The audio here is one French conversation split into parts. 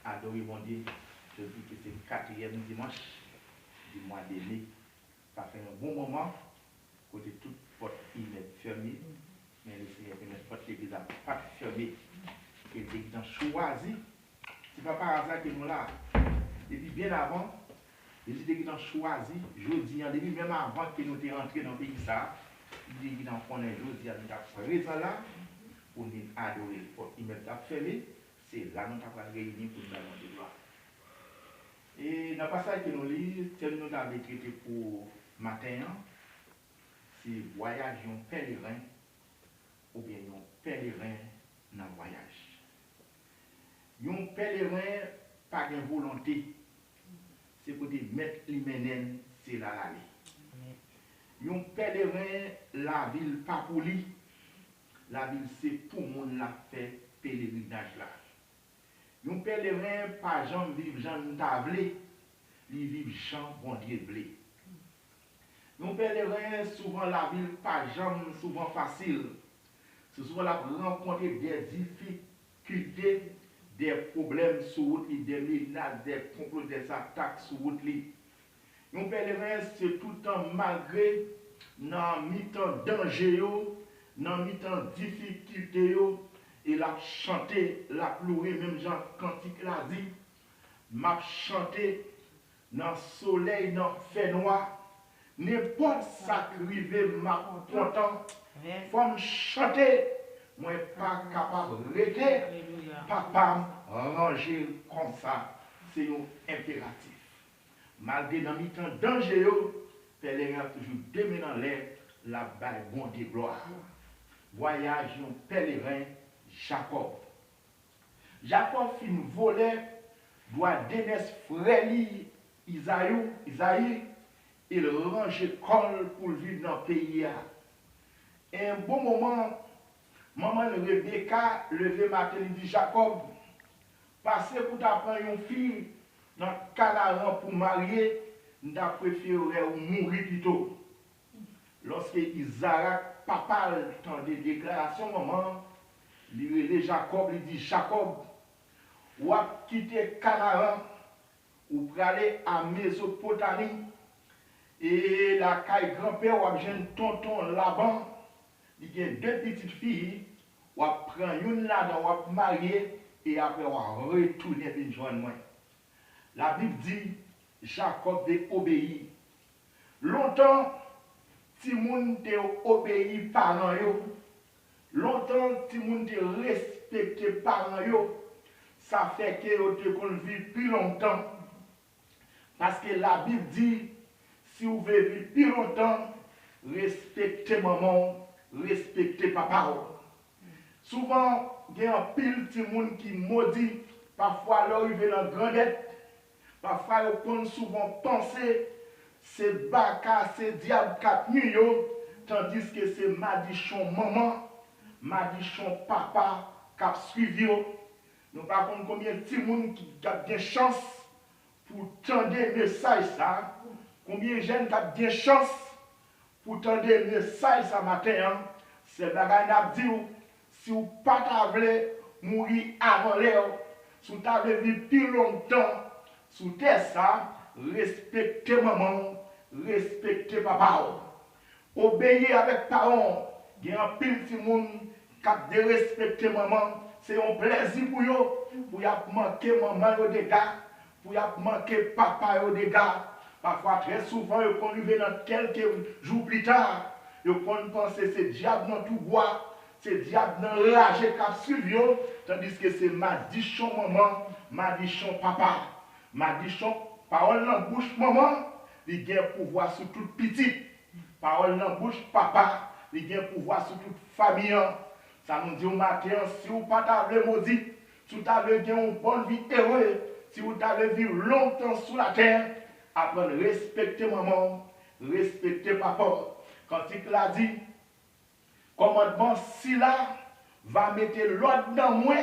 adorer mon Dieu. Je dis que c'est le 4e dimanche du mois de mai. Ça fait un bon moment, côté toute porte email fermée, mais le Seigneur permet porte l'église n'a pas fermée. Et l'église a choisi, c'est pas par hasard que nous là. Depuis bien avant, l'église a choisi, jeudi, depuis même avant que nous soyons rentrés dans le pays, l'église a fait jeudi, nous avons raison là, pour nous adorer. Porte email a fermée, c'est là que nous avons réuni pour nous demander gloire. Et dans le passage que nous lisons, tel nous avons traité pour matin, c'est voyage un pèlerin ou bien un pèlerin dans le voyage. Un pèlerin pas de volonté, c'est pour mettre l'hyménène, c'est là l'aller. Un pèlerin, la ville pas pour lui, la ville c'est pour monde la fait pèlerinage là. Un pèlerin pas jamais vivre Jean Tablé, il vit Jean bon Dieu blé. Un pèlerin souvent la ville pas jamais souvent facile. C'est souvent la rencontrer des difficultés, des problèmes sur route, des menaces, des complots, des attaques sur route. Un pèlerin c'est tout le temps malgré dans mi-temps danger, dans mi-temps difficulté, et la chanter, la pleurer, même Jean Cantique l'a dit, m'a chanté dans le soleil, dans le fait noir, n'importe ça qui arrive, m'a content, faut me chanter, moi pas capable de rester, papa ranger comme ça, c'est un impératif. Malgré dans le temps danger, pèlerin a toujours demeuré dans l'air, la balle bon de gloire. Voyage un pèlerin, Jacob. Jacob fin voler, doit donner frère Isaïe, il range col pour vivre dans le pays. Et un bon moment, maman Rebecca levé matin, il dit Jacob, passez pour t'apprendre une fille dans le Canaan pour marier, nous avons préféré mourir plutôt. Lorsque Isaac, papa, dans des déclarations, maman, il Jacob, il dit Jacob, ou a quitté Canaan, ou pour aller à Mésopotamie, et la caille grand-père, ou a jeune tonton Laban, il y a 2 petites filles, ou a prendre une là, ou a marier, et après ou a retourner une joindre moi. La Bible dit, Jacob déobéit. Longtemps, si moun te obéi parents yo, longtemps si moun te respecté parents yo, ça fait que yo te kon vivre plus longtemps. Parce que la Bible dit, si vous voulez vivre plus longtemps, respectez maman, respectez papa. Souvent, il y a un pile de monde qui maudit, parfois leur arrive dans la grandette, parfois ils souvent penser c'est baka, c'est diable cap nuit, tandis que c'est madichon maman, madichon papa cap suivi. Nous ne savons pas combien de petits monde qui a des chances pour tendre le message ça, combien de jeunes qui ont des chances pour tendre le message ça matin. C'est bagay n'a dit si vous pas voulez mourir avant l'heure, si vous voulez vivre plus longtemps sous terre ça, respectez maman, respectez papa. Obéissez avec parents. Il y a un pile de monde qui a de respecter maman. C'est un plaisir pour eux. Pour y manquer maman au dégâts. Pour y manquer papa au dégâts. Parfois, très souvent, ils vont arriver dans quelques jours plus tard. Ils vont penser que c'est diable dans tout bois. C'est diable dans l'âge qui a suivi. Tandis que c'est madichon maman, madichon papa. Madichon, parole dans la bouche maman, il a un pouvoir sur toute petite. Parole dans la bouche papa, il a un pouvoir sur toute famille. Ça nous dit au matin, si vous n'avez pas maudit, si vous avez une bonne vie heureuse, si vous avez vécu longtemps sur la terre, apprenez à respecter maman, respecter papa. Quand il l'a dit, commandement si là va mettre l'ordre dans moi,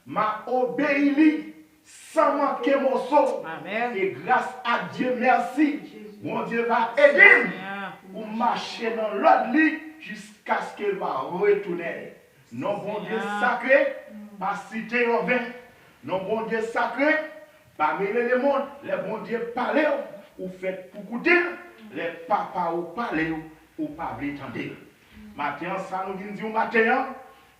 m'a obéi sans manquer mon saut. Et grâce à Dieu, merci. Mon Dieu va aider pour marcher dans l'autre lit jusqu'à ce qu'elle va retourner. Non, bon Dieu sacré, pas cité en vain. Non, bon Dieu sacré, parmi les mondes, les bons dieux parlent, ou faites pour écouter, les papas ou parlent, ou pas entendre. Maintenant, ça nous vient dire matin,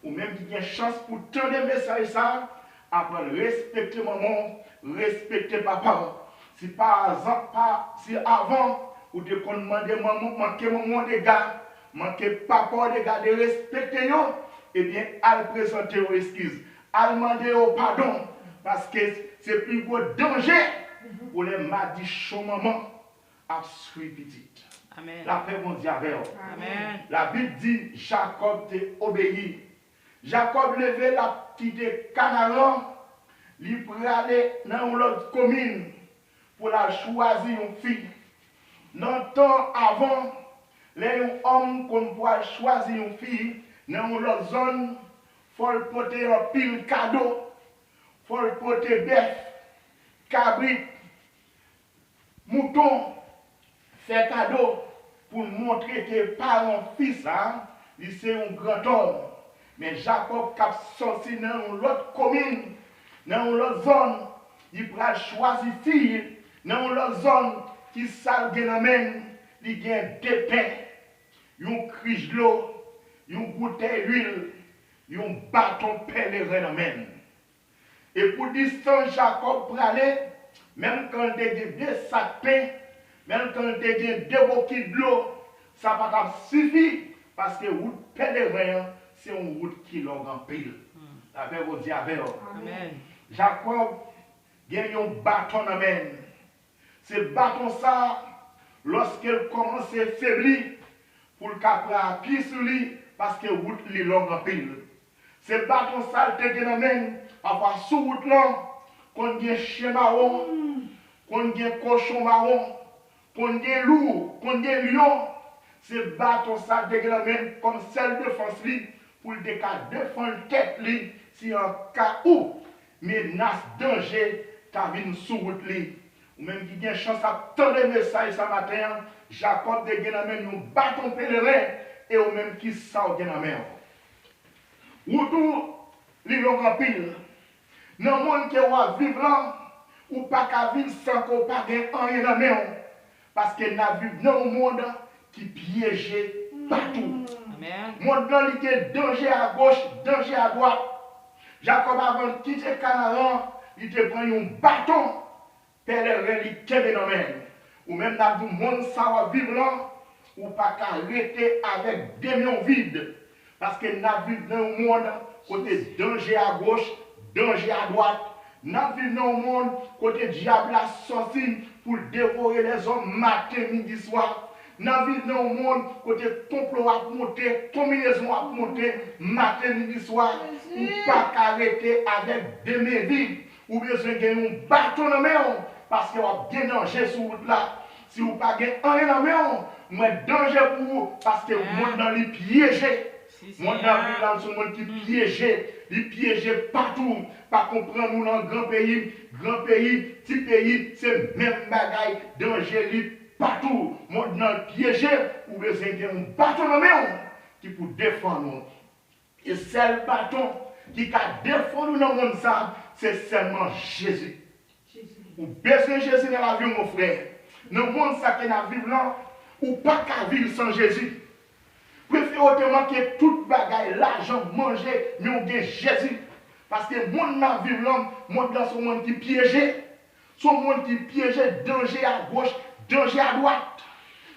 ou même qui a une chance pour tendre des messages, ça, après respecter maman, respecter papa. Si si avant, ou de qu'on demande maman, manquer maman des gars, manquer papa des gars, de respecter yo, eh bien, à présenter aux excuses, à demander au pardon, parce que c'est plus gros danger pour les madichons maman à suivre petite. Amen. La paix mon Dieu avec vous. Amen. La Bible dit, Jacob t'a obéi. Jacob levé la petite Canaan, il pour aller dans l'autre commune pour la choisir une fille. Dans le temps avant, les hommes qu'on pourrait choisir une fille dans l'autre zone, il faut porter un pile cadeau, il faut porter bœuf, cabrit, mouton, faire cadeau pour montrer que par un fils, il c'est un grand homme. Mais Jacob qui a sorti dans l'autre commune, dans l'autre zone, il pourra choisir fille, dans l'autre zone qui sale généralement, il y a deux pains, un criche de l'eau, une bouteille d'huile, un bâton pèlerin dans main. Et pour distance Jacob pour aller, même quand il y a deux sacs de pain, même quand il y a deux bouquets de l'eau, ça ne va pas suffire parce que la route pèlerin, c'est une route qui est en pile. La paix vous dit avec vous. Amen. Jacob a un bâton dans main. Ce bâton ça, lorsqu'il commence à faiblir, pour le caprer à pied sur lui, parce que la route est longue en pile. Ce bâton ça, il dans main, avoir sous route là, qu'on a un chien marron, qu'on a un cochon marron, qu'on a un loup, qu'on a un lion. Ce bâton ça, il dans main comme celle de défense pour le défendre tête li, si en cas où menace danger ta vie sous route li. Ou même qui a une chance à tendre le message ce matin, Jacob de Genamène un bâton pèlerin et ou même qui sort Genamène. Retour, li l'on pile. Dans le monde qui va vivre là, ou pas qu'à vivre sans qu'on pas rien dans la main. Parce que nous vivons dans un monde qui piège partout. Amen. Monde là, il y a danger à gauche, danger à droite. Jacob avant de quitter Canaan, il te prend un bâton, pèlerin, il te dans la main. Ou même dans le monde, ça va vivre là, ou pas qu'à arrêter avec des mains vides. Parce que nous vivons dans un monde côté danger à gauche, danger à droite. Nous vivons dans un monde côté diable a sorti pour dévorer les hommes matin, midi, soir. Nous vivons dans un monde côté complot à monter, combinaison à monter, matin, midi, soir. Ou pas qu'à arrêter avec des mains vides. Ou besoin de gagner un bâton dans la main. Parce que vous avez bien danger sur route là. Si vous n'avez pas gagné rien dans la main, vous avez danger pour vous. Parce que vous êtes dans les piégés. Moi, dans la vie, monde qui piégé, il piégé partout. Pas comprendre nous dans grand pays, petit pays, c'est même bagaille, danger partout. Moi, dans le piégé, ou besoin d'un bâton dans la main qui pour défendre nous. Et seul bâton qui a défendu dans le monde, c'est seulement Jésus. Ou besoin de Jésus dans la vie, mon frère. Dans le monde, ça qui est dans la vie, là, ou pas qu'à vivre sans Jésus. Préfère autrement que toute bagaille, l'argent, manger, mais on gagne Jésus. Parce que le monde dans vivre l'homme, monde dans ce monde qui piégé. Ce monde qui piégé, danger à gauche, danger à droite.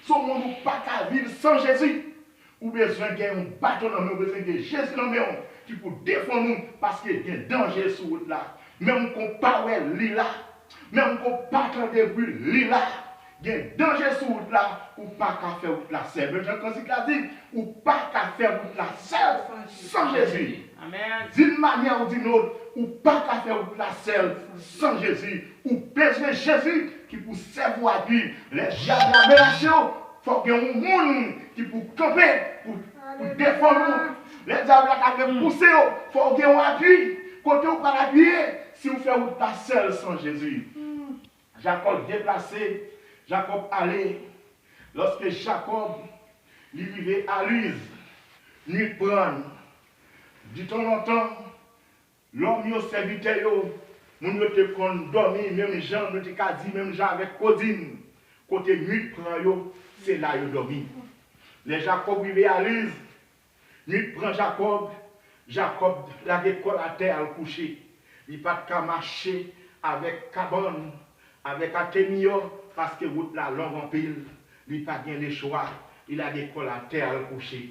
Ce monde où pas qu'à vivre sans Jésus. Ou besoin de un bâton dans nous, besoin de Jésus dans nous, qui pour défendre nous, parce qu'il y a un danger sur route là. Même qu'on parle là, même qu'on parle de bruit là. Il y a un danger sur route là, ou pas qu'à faire route là seul. Mais Jean-Claude l'a dit, ou pas qu'à faire route là seul, sans Jésus. Amen. D'une manière ou d'une autre, ou pas qu'à faire route là seul, sans Jésus. Ou besoin Jésus qui pour servir à Dieu. Les diables de la ménation, il faut qu'il y ait un monde qui pour camper, pour défendre nous. Les diables qui ont poussé, il faut qu'il y ait un appui. Côté où pas l'appuyer, si vous faites route là seul, sans Jésus. Jacob déplacé. Jacob allait, lorsque Jacob lui vivait à Luz, nuit prendre, du temps en temps, l'homme, le serviteur, Moun yo te kon dormi, même Jean, nous te ka dit, même Jean avec Codine. Côté nuit prend yo, c'est là yo dormi. Les Jacob arrivé à Luz, nuit prend Jacob, Jacob la décolle à terre à coucher. Il pas de marcher avec cabane, avec Atémio, parce que route la longue en pile. Il pas bien le choix, il a décolle à terre à coucher.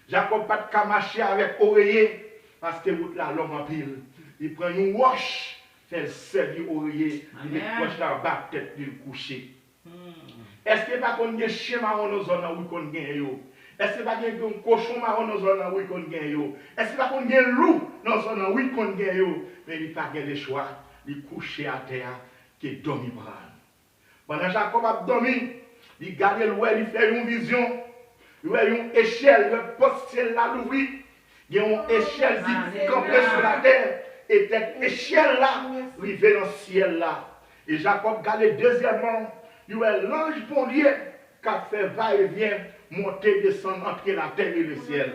Jacob pas de marcher avec oreiller, parce que route la longue en pile. Il prend une roche, fait servir oreiller, il met roche dans la tête du coucher. Est-ce que pas qu'on a chien marron dans zone où qu'on gagne yo? Est-ce que pas qu'on a cochon marron dans zone où qu'on gagne yo? Est-ce que pas qu'on a loup dans zone où qu'on gagne yo? Mais il pas gagne le choix, il couché à terre qui dormi bran. Pendant Jacob a dormi, il garde l'ouest, il fait une vision, il voit une échelle, le poste là l'ouvrir, il y a une échelle qui campait sur la terre et cette échelle là arrivée dans le ciel là. Et Jacob garde deuxièmement, il y a l'ange pondier qui a fait va-et-vient, monter, descendre entre la terre et le ciel.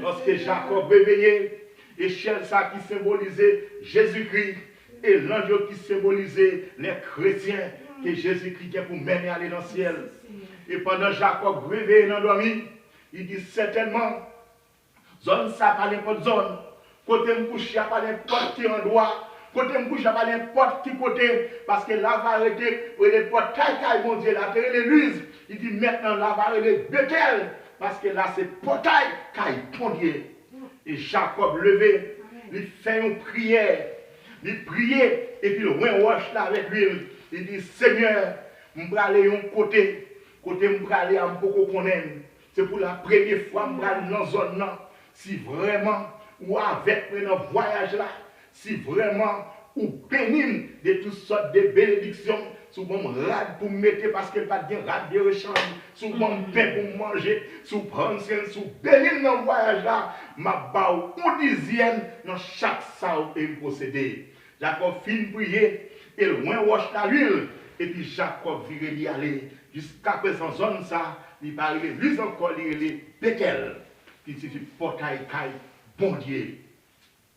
Lorsque Jacob réveillé, échelle ça qui symbolisait Jésus-Christ et l'ange qui symbolisait les chrétiens que Jésus-Christ est pour mener à aller dans le ciel. Et pendant Jacob réveillé dans dormi, il dit certainement, zone ça pas n'importe zone, côté me couche pas n'importe qui endroit. Côté me couche pas n'importe qui côté, parce que là va arrêter, les portails, mon Dieu, la terre et l'use. Il dit maintenant là va arrêter Bethel, parce que là c'est portail, caille pondier. Et Jacob levé, il fait une prière, il priait, et puis le roi roche là avec lui. Il dit Seigneur, je vais aller un côté je vais aller à beaucoup connaître. C'est pour la première fois que je vais aller dans zone là. Si vraiment, ou avec le voyage là, si vraiment ou béni de toutes sortes de bénédictions, souvent rade pour mettre parce qu'elle pas de rade de rechange, souvent pain pour manger, sous prendre soin, sous béni dans le voyage là, ma bao ou dixième dans chaque salle et procédé. Jacob fin prier et loin roche la l'huile et puis Jacob vire y aller jusqu'à présent zone ça, il va arriver lui encore il est Bethel qui signifie portail caille bon Dieu.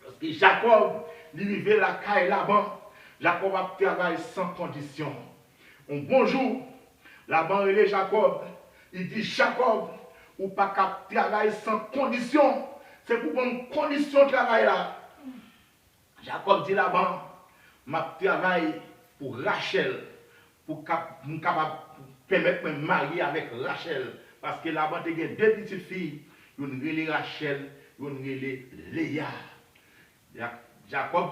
Parce que Jacob, il vivait la caille là-bas. Jacob a travaillé sans condition. Un bonjour, là-bas, il est Jacob. Il dit Jacob, ou pas qu'à travailler sans condition. C'est pour une condition de travail là. Jacob dit là-bas, ma travail pour Rachel, pour permettre de me marier avec Rachel. Parce que là-bas, il y a deux petites filles, une relée Rachel, une relée Léa. Jacob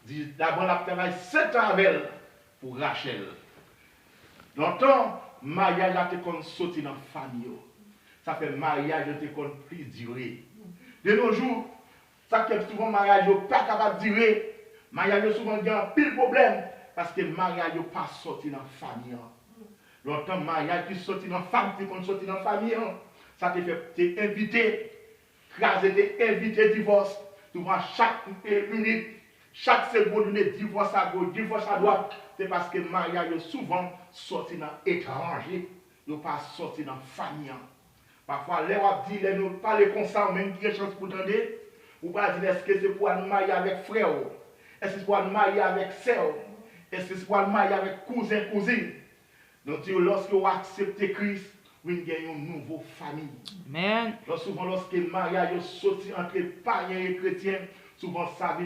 dit d'abord la travail 7 ans avec elle pour Rachel. Longtemps, mariage a été sorti dans la famille. Ça fait mariage a été plus duré. De nos jours, ça fait souvent mariage n'est pas capable de durer. Mariage souvent a un pile problème parce que mariage n'est pas sorti dans la famille. Longtemps, mariage qui sorti dans la famille, qui sorti dans la famille, ça te fait invité, craser, invité divorce. Souvent, chaque minute, chaque seconde, on divorce à gauche, divorce à droite. C'est parce que le mariage est souvent sorti dans l'étranger, il n'est pas sorti dans la famille. Parfois, les gens disent, les nous parlent comme ça, même qui a chance pour entendre, ou pas dire, est-ce que c'est pour nous marier avec frère, est-ce que c'est pour nous marier avec sœur, est-ce que c'est pour nous marier avec cousin, cousine. Donc, lorsque vous acceptez Christ, vous gagnez une nouvelle famille. Amen. Souvent, lorsque le mariage est sorti entre païens et chrétiens, souvent ça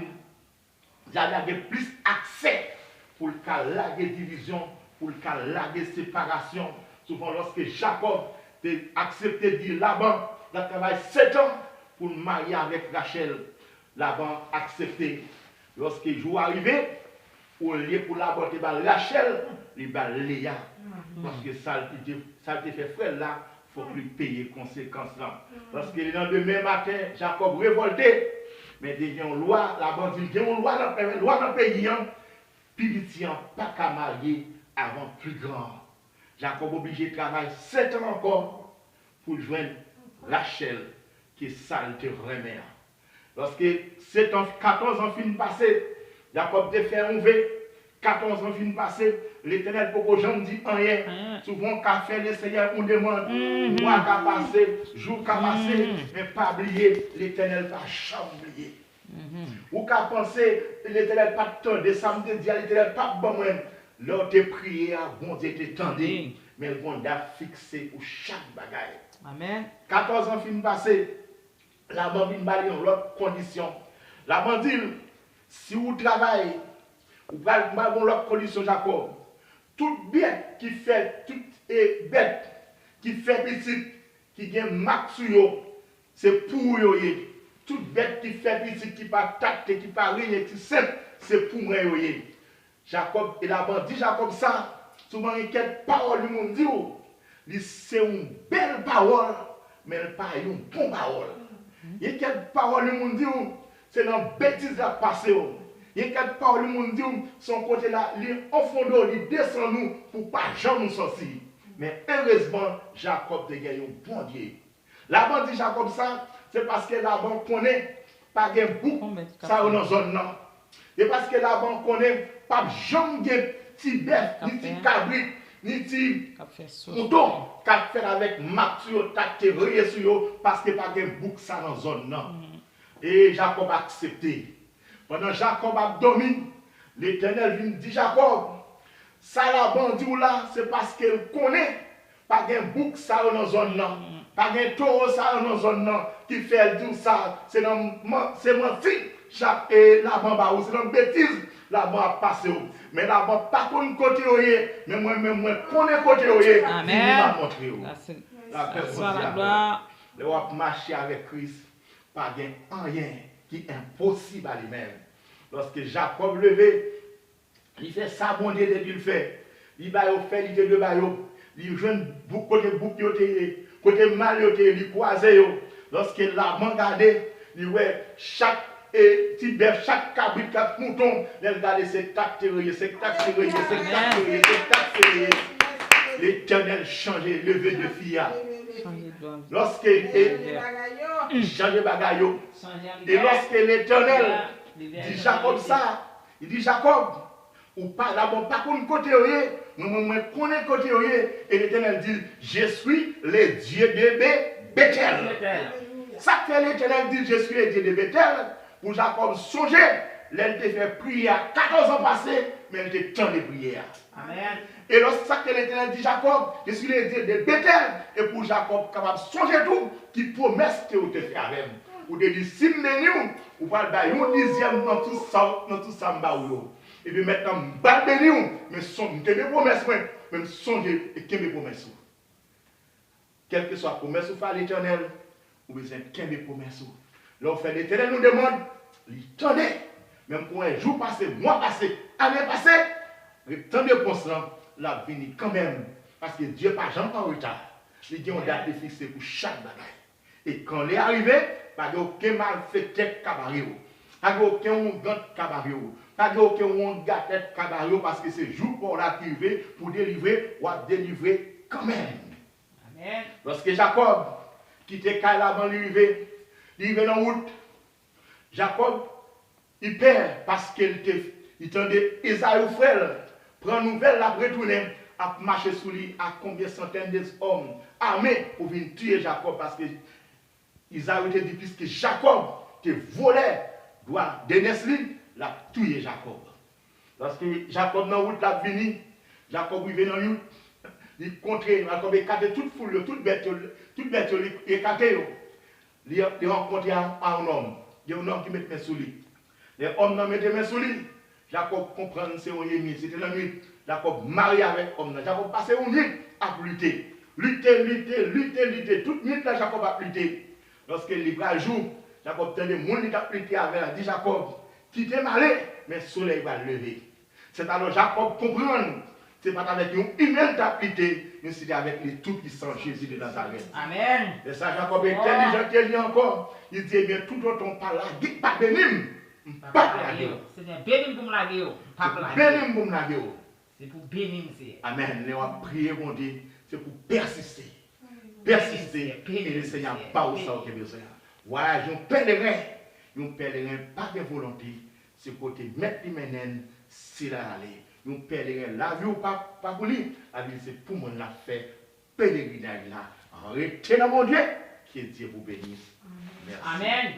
avez plus accès pour le cas de division, pour le cas de séparation. Souvent, lorsque Jacob a accepté de dire Laban, il a travaillé 7 ans pour le marier avec Rachel. Laban a accepté. Lorsque le jour arrivé, au lieu pour Laban, il va Rachel, il va Léa. Parce que ça a été fait frère là, il faut plus payer les conséquences là. Parce que le lendemain matin, Jacob révolté, mais il y a une loi, la bande dit, il y a une loi dans le pays, puis il n'a pas qu'à marier avant plus grand. Jacob obligé de travailler 7 ans encore pour joindre Rachel, qui est saleté vraiment. Lorsque 7 ans, 14 ans finissent passer, Jacob a fait un V, 14 ans finissent passer, l'Éternel pour que j'en dis rien. Souvent, quand fait le Seigneur, on demande, mois qu'a passé, jour qu'a passé, mais pas oublier, l'Éternel va jamais oublier. Ou qu'à penser, l'Éternel pas tendre, ça me dit à l'Éternel pas bon moi. Là, te prier, bon Dieu te tendé, mais le bon a fixé pour chaque bagaille. Amen. 14 ans fin passé, la bande va en l'autre condition. La bande dit, si vous travaillez, vous allez dans l'autre condition, Jacob. Toute bête qui fait, toute bête qui fait petit, qui gagne max sur yo, c'est pour yo. Toute bête qui fait petit, qui pas tacte, qui pas rien, qui simple, c'est pour moi yo. Jacob, et la bande dit Jacob ça, souvent il y a quelques paroles du monde dit, c'est une belle parole, mais pas une bonne parole. Il y a quelques paroles du monde dit, c'est dans bêtise à passer. Il y a quelques paroles du monde dit, son côté là, il est au fond d'eau, il descend nous pour pas jamais nous sortir. Mais heureusement, Jacob a gagné un bon Dieu. La bande dit Jacob ça, c'est parce que la bande connaît pas de bouc, ça dans la zone là. Et parce que la bande connaît pas jamais de petit bœuf, ni petit cabrit, ni petit mouton, qu'a fait avec Mathieu, tacté, rien sur eux, parce que pas de bouc ça dans la zone là. Et Jacob a accepté. Pendant Jacob a dormi, l'Éternel vient dire Jacob, ça la bande dit là, c'est parce qu'elle connaît pas de bouc ça dans la zone là. Pas de taureau ça dans la zone là, qui fait dire ça, c'est menti. Et la bande c'est une bêtise, la bande a passé. Mais la bande pas qu'on côté mais moi connais côté Amen. m'a montré. La personne le marcher avec Christ, pas rien qui est impossible à lui-même. Lorsque Jacob levé, il fait ça bon Dieu depuis le fait. Il va faire l'idée de bayo, il jeune côté bouc côté mal il croisé. Lorsque la bande regardé, il ouais chaque petit bœuf, chaque cabrit, chaque mouton, il regarde c'est tactérier, c'est tactérier, c'est tactérier, c'est tactérier. L'Éternel changeait, levé de fille. Lorsqu'il change bagayo, et lorsque l'Éternel dit Jacob ça, il dit Jacob, ou pas d'abord pas qu'on côté moi connais côté et l'Éternel dit je suis le Dieu de Bethel. Ça fait l'Éternel dit je suis le Dieu de Bethel. Pour Jacob songer, elle te fait prier à 14 ans passés, mais elle te tend les prières. Amen. Et lorsque ça que l'Éternel dit Jacob, je suis le Dieu de Bethel, et pour Jacob capable de songer tout, qui promesse que vous te fait avec. Ou de dire si nous, ou pas le un dixième dans tout ça, et puis maintenant, bal béni, mais songe, mes promesses, même songer et que mes promesses. Quelle que soit la promesse ou pas l'Éternel, ou besoin de mes promesses. Là, fait l'Éternel nous demande, il tendait, même pour un jour passé, mois passé, année passée, le temps de réponse là, la venue quand même, parce que Dieu pas jamais en retard. Il y a une date fixée pour chaque bagaille. Et quand il est arrivé, pas aucun malfaiteur cabaret, pas aucun grand cabaret, pas aucun gâtette cabaret, parce que c'est jour pour l'arriver, pour délivrer, ou à délivrer quand même. Amen. Lorsque Jacob quittait Kaïla avant l'arrivée, il vient en route. Jacob, il perd parce qu'il tendait Esaü frère, prend nouvelle, la retourner, à marcher sous lui à combien centaines d'hommes armés pour venir tuer Jacob parce que Esaü était dit puisque Jacob te volait, doit Denesli, l'a tué Jacob. Lorsque Jacob dans la route l'a venu, Jacob il vient en route, il contre, Jacob écarté toute foule, toute bête, il écarté. Il rencontre un homme. Il y a un homme qui met mes sous lui. L'homme n'a mis mes sous lui. Jacob comprend que c'est un ennemi. C'était la nuit. Jacob marié avec l'homme. Jacob passait une nuit à lutter. Lutter. Toute nuit là, Jacob a lutté. Lorsqu'il va le jour, Jacob tenait mon lit à lutter avec elle. Dit Jacob, quittez malé, mais le soleil va lever. C'est alors Jacob comprend. Ce n'est pas avec une humaine d'appliquer, mais c'est avec les tout-puissants Jésus de Nazareth. Amen. Et ça, Jacob est intelligent qu'il dit encore. Il dit, eh bien, tout autant par là, pas bénim. Pas blaguer. C'est un bénim pour me laguer. Pas blaguer. Bénim pour me laguer. C'est pour bénim, c'est. Amen. Nous avons prié, mon Dieu, c'est pour persister. Persister. Et le Seigneur pas au sang qui est besoin. Voyage, un pèlerin, pas de volonté. C'est côté mettre les mains, c'est là aller. Nous pèlerins, la vie ou pas pour lui, la vie c'est pour mon affaire, pèlerinage là. Arrêtez dans mon Dieu, qui est Dieu vous bénisse. Merci. Amen.